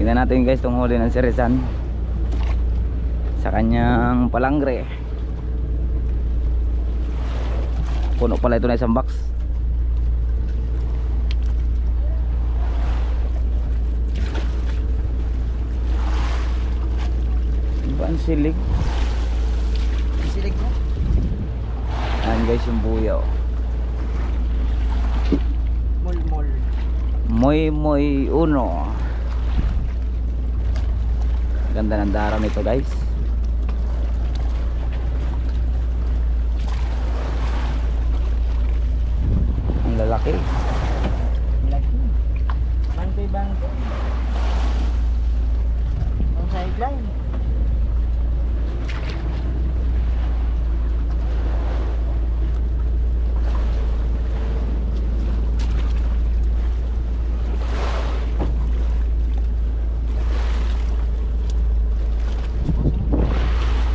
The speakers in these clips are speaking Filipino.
Tingnan natin guys itong huli ng si Rizan sa kanyang palangre. Puno pala ito na isang box. Iba ang silig. Silig mo? Ayan guys yung buyaw. Mol. Moy uno. Ganda ng daram nito guys. Ang lalaki. Bangkoy. Ang sideline.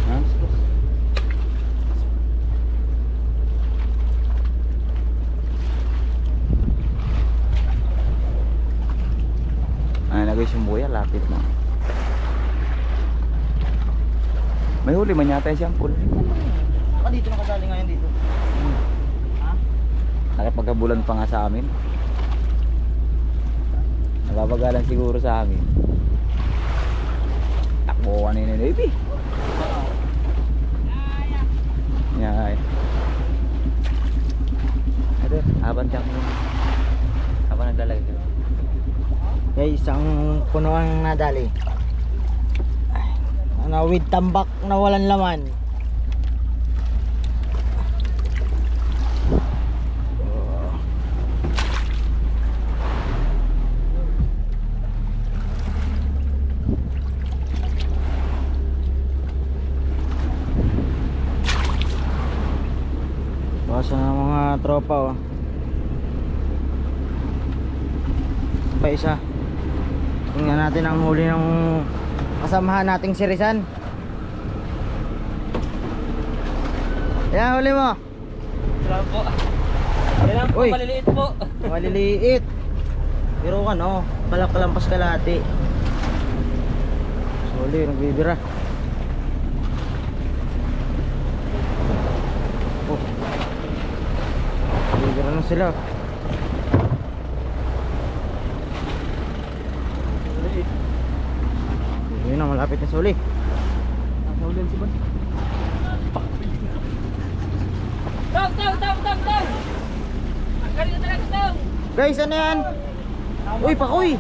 Ha? Ayan na guys yung buya, lapit na. May huli man yata yung shampoo. Baka dito nakasali ngayon dito. Ha? Nakipagkabulan pa nga sa amin. Nababagalan siguro sa amin. Takbo kanina ni baby. Yan. Ito, habang dyan mo. Habang naglalagay ito. Guys, isang puno ang nadali. Ano, with tambak na walang laman. Basa na mga tropa oh. Pa isa. Tingnan natin ang huli ng kasamahan nating si Rizan. Yan, huli mo. Salamat po. Yan lang po, Uy. maliliit po. Maliliit. Pero ano, palampas kalahati. Huli, nagbibira. Oh. Nagbibira na sila. Yun na, malapit na sa huli. Nasa ulan si Bon. Tong! Ang galing na talaga, Tong! Guys, ano yan? Uy, pakoy!